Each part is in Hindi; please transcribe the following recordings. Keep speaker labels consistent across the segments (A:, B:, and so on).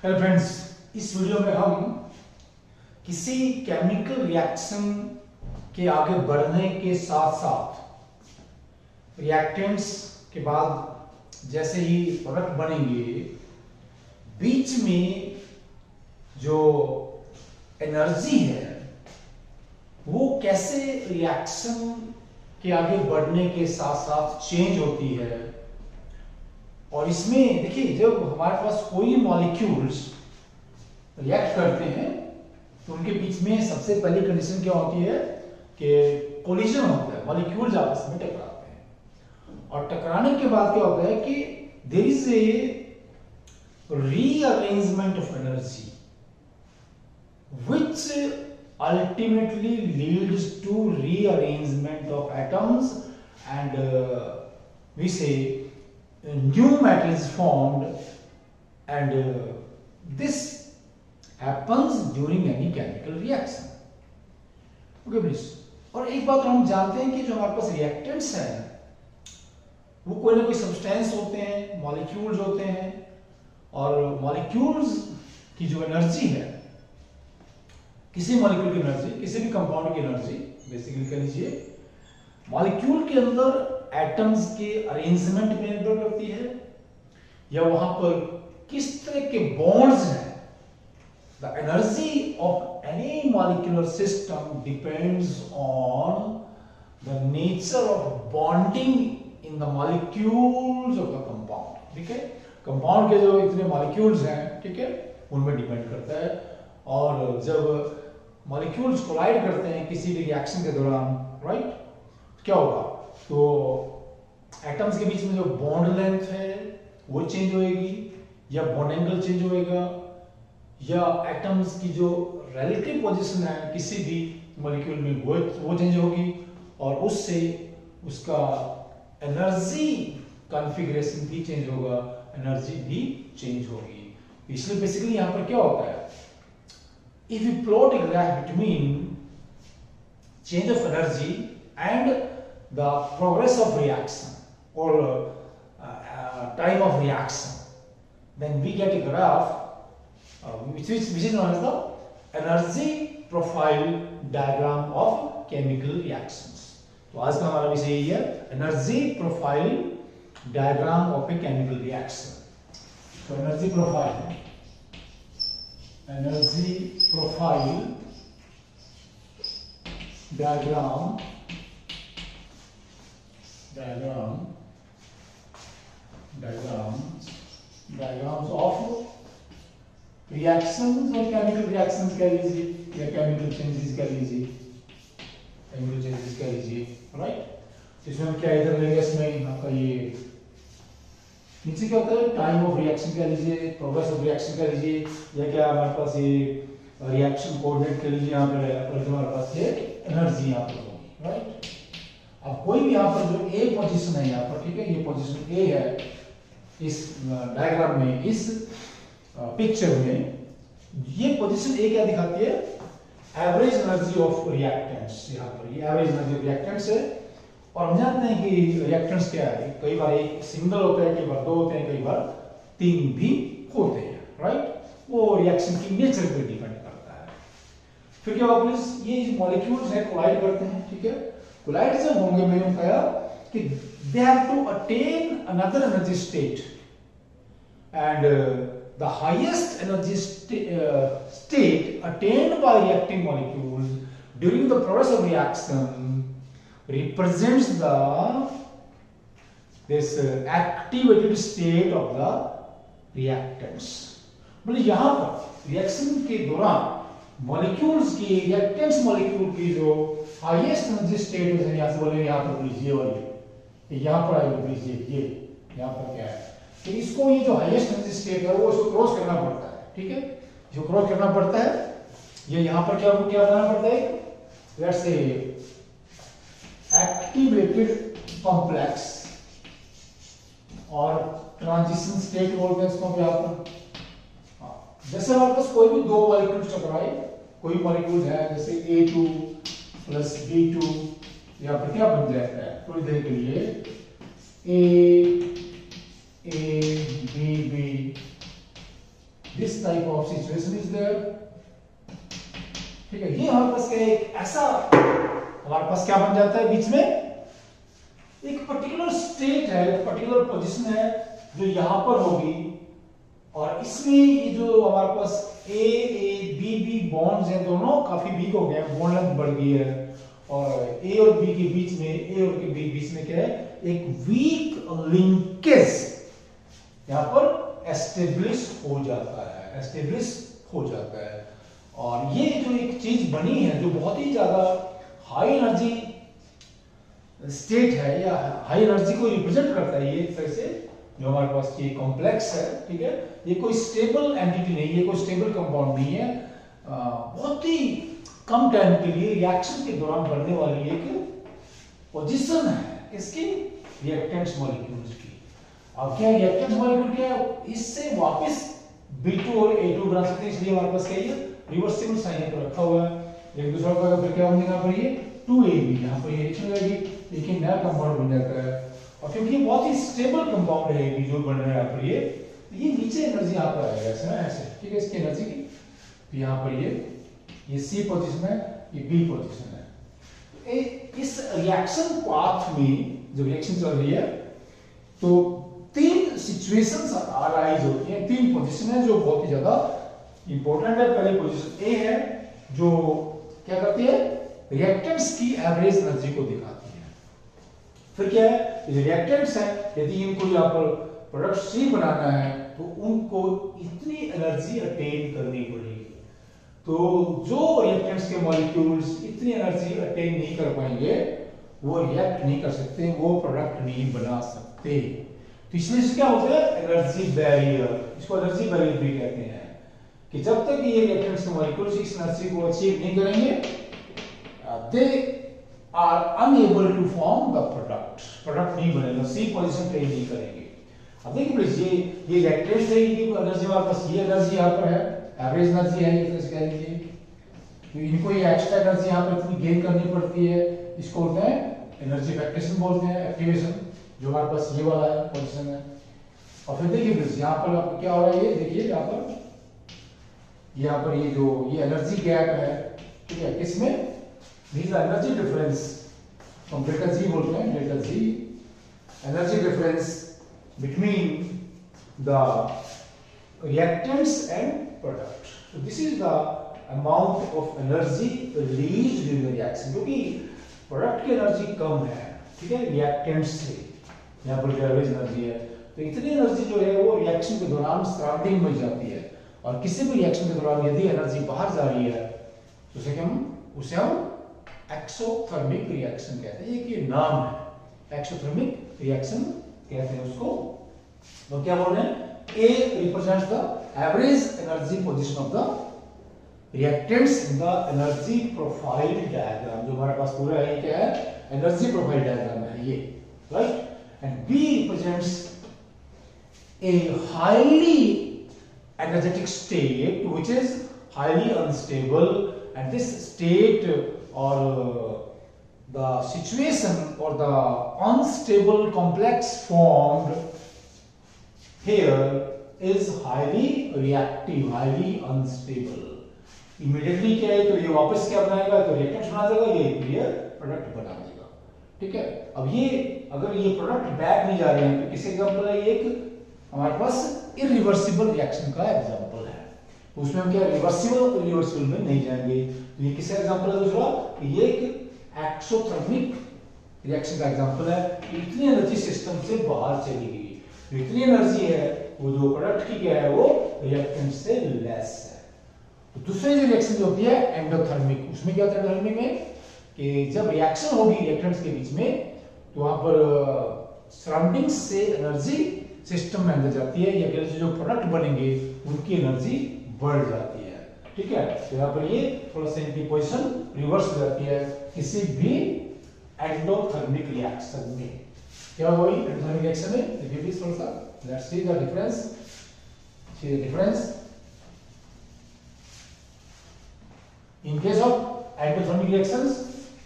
A: हेलो फ्रेंड्स, इस वीडियो में हम किसी केमिकल रिएक्शन के आगे बढ़ने के साथ साथ रिएक्टेंट्स के बाद जैसे ही प्रोडक्ट बनेंगे बीच में जो एनर्जी है वो कैसे रिएक्शन के आगे बढ़ने के साथ साथ चेंज होती है। और इसमें देखिए, जब हमारे पास कोई मॉलिक्यूल्स रिएक्ट करते हैं तो उनके बीच में सबसे पहली कंडीशन क्या होती है कि कोलिजन होता है, मॉलिक्यूल्स आपस में टकराते हैं। और टकराने के बाद क्या होता है कि there is a rearrangement of energy which ultimately leads to rearrangement of atoms and we say new matter is formed and this happens during any chemical reaction. Okay please. और एक बात हम जानते हैं कि जो हमारे पास रिएक्टेंट्स हैं वो कोई ना कोई सब्सटेंस होते हैं, मॉलिक्यूल्स होते हैं। और मॉलिक्यूल्स की जो एनर्जी है, किसी मॉलिक्यूल की एनर्जी, किसी भी कंपाउंड की एनर्जी बेसिकली कह लीजिए मॉलिक्यूल के अंदर एटम्स के अरेंजमेंट पे निर्भर करती है या वहां पर किस तरह के बॉन्ड्स हैं। The energy of any molecular system depends on the nature of bonding in the molecules of the compound. ठीक है, कंपाउंड के जो इतने मॉलिक्यूल्स हैं, ठीक है, उनमें डिपेंड करता है। और जब मॉलिक्यूल्स कोलाइड करते हैं किसी भी रिएक्शन के दौरान, राइट, क्या होगा तो एटम्स के बीच में जो बॉन्ड लेंथ है वो चेंज होएगी या बॉन्ड एंगल चेंज होएगा या एटम्स की जो रिलेटिव पोजीशन है किसी भी मॉलिक्यूल में वो चेंज होगी और उससे उसका एनर्जी कॉन्फ़िगरेशन भी चेंज होगा, एनर्जी भी चेंज होगी। इसलिए बेसिकली यहां पर क्या होता है, if you plot a graph between change of energy and the progress of reaction or time of reaction, then we get a graph which is known as the energy profile diagram of chemical reactions. तो आज का हमारा विषय यही है, energy profile diagram of a chemical reaction. So energy profile diagram diagrams of reactions और chemical reactions कह लीजिए या chemical changes कह लीजिए, राइट। इसमें हम क्या इधर लेंगे, इसमें आपका ये नीचे क्या होता है, टाइम ऑफ रिएक्शन कह लीजिए, प्रोग्रेस ऑफ रिएक्शन कह लीजिए, या क्या हमारे पास ये रिएक्शन कोऑर्डिनेट कह लीजिए, यहाँ पर हमारे पास ये एनर्जी यहाँ पर होगी, राइट। अब कोई भी यहाँ पर जो ए पोजीशन है यहाँ पर, ठीक है, ये पोजीशन ए है इस डायग्राम में, इस पिक्चर में ये पोजीशन ए क्या दिखाती है, एवरेज एनर्जी ऑफ रिएक्टेंट्स। यहाँ पर ये एवरेज एनर्जी ऑफ रिएक्टेंट्स है। और हम जानते हैं कि रिएक्टेंट्स क्या है, कई बार एक सिंगल होता है, कई बार दो होते हैं, कई बार तीन भी होते हैं, राइट। वो रिएक्शन की नेचर पर डिपेंड करता है। फिर क्या होगा, ये मॉलिक्यूल्स हैं कोलाइड करते हैं, ठीक है। कोलाइड जब होंगे, मैंने कहा कि they have to attain another energy state and the highest energy state attained by reacting molecules during the process of reaction represents this activated state of the reactants। मतलब यहां पर रिएक्शन के दौरान मॉलिक्यूल्स की, रिएक्टेंट्स मॉलिक्यूल की जो हाईएस्ट एनर्जी स्टेट है, यहां से बोले यहां पर प्लीज ये वाली, यहां पर आएगा प्लीज ये यहां पर क्या है, तो इसको ये जो हाईएस्ट एनर्जी स्टेट है वो इसको क्रॉस करना पड़ता है, ठीक है। जो क्रॉस करना पड़ता है ये यहां पर क्या बनाना पड़ता है, लेट्स से एक्टिवेटेड कॉम्प्लेक्स और ट्रांजिशन स्टेट बोलते हैं इसको यहाँ पर। जैसे हमारे पास कोई भी दो मॉलिक्यूल टकराए, कोई मॉलिक्यूल है जैसे A2 प्लस B2, यहाँ पर क्या बन जाता है थोड़ी देर के लिए A B B this type of situation is there. ठीक है, ये हमारे पास क्या है, एक ऐसा हमारे पास क्या बन जाता है, बीच में एक पर्टिकुलर स्टेट है, एक पर्टिकुलर पोजीशन है जो यहां पर होगी, और इसमें ये जो हमारे पास ए बी बॉन्ड्स हैं दोनों काफी वीक हो गए हैं, बॉन्ड लेंथ बढ़ गई है, और ए और बी के बीच में, ए और के बीच में क्या है, एक वीक लिंकेज यहां पर एस्टेब्लिश हो जाता है। और ये जो एक चीज बनी है जो बहुत ही ज्यादा हाई एनर्जी स्टेट है या हाई एनर्जी को रिप्रेजेंट करता है, ये एक तरह से जो हमारे पास ये कॉम्प्लेक्स है, ठीक है, ये कोई स्टेबल एंटिटी नहीं है, कोई स्टेबल कंपाउंड नहीं है, बहुत ही कम टाइम के लिए रिएक्शन के दौरान बनने वाली एक पोजीशन है किसकी, रिएक्टेंट्स मॉलिक्यूल्स की। अब क्या रिएक्टेंट्स मॉलिक्यूल क्या है, इससे वापस B2 और A2 बना सकते हैं, इसलिए हमारे पास क्या है, रिवर्सिबल साइन पर रखा हुआ है, एक दूसरा का फिर क्या बनेगा, पर ये 2AB यहां पर ये रिएक्शन हो जाएगी, लेकिन नया कंपाउंड बन जाता है, और क्योंकि ये बहुत ही स्टेबल कंपाउंड है AB जो बन रहा है यहाँ पर, ये नीचे एनर्जी यहाँ पर आएगा ऐसे, ठीक है, इसकी एनर्जी की, तो यहाँ पर ये C पोजीशन है, ये B पोजीशन है। इस रिएक्शन पाथ में जब रिएक्शन चल रही है तो तीन सिचुएशंस अराइज होती हैं, तीन पोजीशन है जो बहुत ही ज्यादा इंपॉर्टेंट है। पहली पोजीशन ए है जो क्या करती है, रिएक्टेंट्स की एवरेज एनर्जी को दिखाती है। फिर क्या है, रिएक्टेंट्स है, यदि इनको यहाँ पर प्रोडक्ट C बनाना है तो उनको इतनी एनर्जी अटेन करनी पड़ेगी, तो जो रिएक्टेंट्स के मॉलिक्यूल्स इतनी एनर्जी अटेन नहीं कर पाएंगे वो रिएक्ट नहीं कर सकते, वो प्रोडक्ट नहीं बना सकते। तो इसलिए से क्या होता है, एनर्जी बैरियर, इसको एनर्जी बैरियर भी कहते हैं, कि जब तक ये रिएक्टेंट्स के मॉलिक्यूल्स इस एनर्जी को अचीव नहीं करेंगे, they are unable to form the product नहीं बनेगा, C पोजीशन पे नहीं करेंगे। अब देखिए प्लीज, ये रिएक्टेंट्स है, इनकी एनर्जी हमारे पास, ये एनर्जी यहाँ पर है, एवरेज एनर्जी है, ये कह लीजिए, तो इनको ये एक्स्ट्रा एनर्जी यहाँ पर इतनी गेन करनी पड़ती है, इसको बोलते हैं एनर्जी इफेक्टेशन बोलते हैं, एक्टिवेशन, जो हमारे पास ये वाला है पोजीशन है। और फिर देखिए प्लीज, यहाँ पर आपको क्या हो रहा है, ये देखिए यहाँ पर ये जो ये एनर्जी गैप है, ठीक है, किसमें, दिस एनर्जी डिफरेंस, हम डेल्टा G बोलते हैं, delta G energy difference between the reactants and product. So this is the amount of energy released during the reaction, क्योंकि प्रोडक्ट की एनर्जी कम है, ठीक है, रिएक्टेंट्स से, यहाँ पर एवरेज एनर्जी है, तो इतनी एनर्जी जो है वो रिएक्शन के दौरान सराउंडिंग में जाती है, और किसी भी रिएक्शन के दौरान यदि एनर्जी बाहर जा रही है तो उसे हम एक्सोथर्मिक रिएक्शन कहते हैं, ये नाम है, एक्सोथर्मिक रिएक्शन कहते हैं उसको। तो क्या बोल रहे हैं, A represents the average energy position of the reactants in the energy profile diagram, जो हमारे पास पूरा है, क्या है, एनर्जी प्रोफाइल डायग्राम है ये, right, and B represents a highly energetic state which is highly unstable, and this state or the situation or the unstable complex formed here is highly reactive, highly unstable. Immediately क्या है, तो ये वापस क्या बनाएगा, तो रिएक्टेंट्स बना देगा, ये प्रोडक्ट बना देगा, ठीक है। अब ये अगर ये प्रोडक्ट बैक नहीं जा रहे हैं तो किस एग्जांपल है, ये एक हमारे पास इरिवर्सिबल रिएक्शन का एग्जांपल है, तो उसमें हम क्या रिवर्सिबल में नहीं जाएंगे, तो ये किसका एग्जांपल है दूसरा, ये एक एक्सोथर्मिक रिएक्शन का एग्जांपल है, इतनी एनर्जी सिस्टम से बाहर चली गई, तो इतनी एनर्जी है वो जो प्रोडक्ट की क्या है वो रिएक्टेंट से लेस है। तो दूसरी जो रिएक्शन जो होती है एंडोथर्मिक, उसमें क्या होता है एंडोथर्मिक में, कि जब रिएक्शन होगी रिएक्टेंट्स के बीच में तो वहां पर सराउंडिंग से एनर्जी सिस्टम में अंदर जाती है, या जो प्रोडक्ट बनेंगे उनकी एनर्जी बढ़ जाती है, ठीक है। तो यहाँ पर ये थोड़ा सा इनकी पोजीशन रिवर्स हो जाती है किसी भी एंडोथर्मिक रिएक्शन में। क्या हुआ एंडोथर्मिक रिएक्शन में, देखिए प्लीज थोड़ा सा, let's see the difference, see the difference in case of endothermic reactions.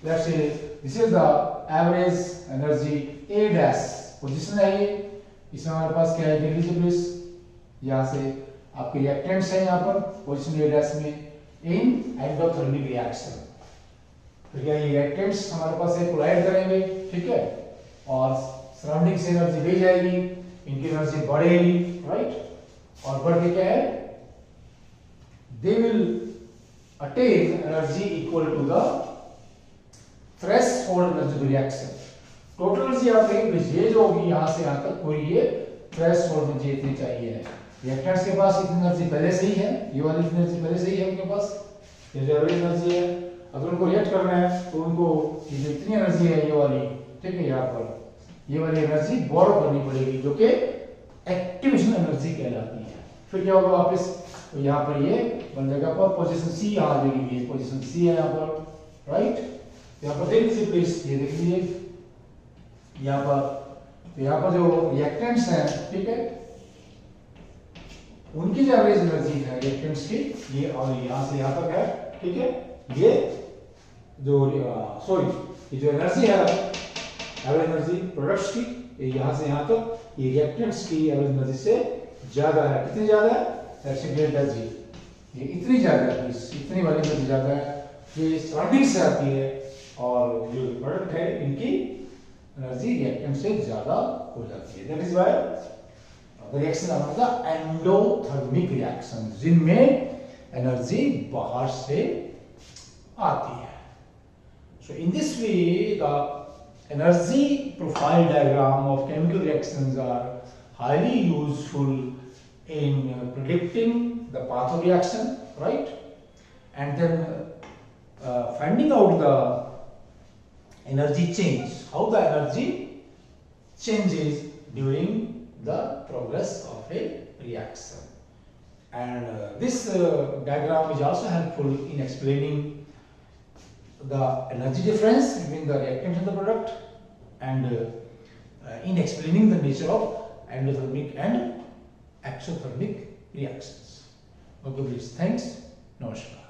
A: Let's say this is the average energy A dash position है ये, इसमें हमारे पास क्या है, देख लीजिए प्लीज यहाँ से आपके रिएक्टेंट्स हैं यहाँ पर पोजीशन एड्रेस में इन एंडोथर्मिक रिएक्शन। फिर क्या ये रिएक्टेंट्स हमारे पास है कोलाइड करेंगे, ठीक है, और सराउंडिंग से एनर्जी दी जाएगी, इनकी एनर्जी बढ़ेगी, राइट, और बढ़ के क्या है, they will attain energy equal to the threshold energy reaction. Total energy आप देखेंगे ये जो होगी यहाँ से यहाँ तक पूरी ये थ्रेशोल्ड एनर्जी इतनी चाहिए है। रिएक्टेंट्स के पास इतनी एनर्जी पहले से ही है, ये वाली एनर्जी पहले से ही है उनके पास, ये जो एनर्जी है, अगर उनको रिएक्ट करना है तो उनको ये जो इतनी एनर्जी है ये वाली, ठीक है, यहाँ पर ये वाली एनर्जी बोरो करनी पड़ेगी जो कि एक्टिवेशन एनर्जी कहलाती है। फिर क्या होगा वापस, तो यहाँ पर ये बन जाएगा पर पोजीशन सी यहाँ आ जाएगी, ये पोजीशन सी है यहाँ पर, राइट। यहाँ पर देख लीजिए प्लीज, ये देख लीजिए यहाँ पर, तो यहाँ पर जो रिएक्टेंट्स हैं, ठीक है, उनकी जो एवरेज एनर्जी है रिएक्टेंट्स की ये, और यहाँ से यहाँ तक है, ठीक है, ये जो ये जो एनर्जी है एवरेज एनर्जी प्रोडक्ट्स की, ये यहाँ से यहाँ तक ये रिएक्टेंट्स की एवरेज एनर्जी से ज्यादा है। कितनी ज्यादा है, डेल्टा जी, ये इतनी ज्यादा है, इतनी वाली एनर्जी ज्यादा है, ये सराउंडिंग से आती है, और जो प्रोडक्ट है इनकी एनर्जी रिएक्टेंट से ज्यादा हो जाती है। That is why the reaction are the endothermic reaction, जिनमें एनर्जी बाहर से आती है। So in this way the energy profile diagram of chemical reactions are highly useful in predicting the path of reaction, right, and then finding out the energy change, how the energy changes during the progress of a reaction. And this diagram is also helpful in explaining the energy difference between the reactant and the product, and in explaining the nature of endothermic and exothermic reactions. Okay, please. Thanks. Namaskar.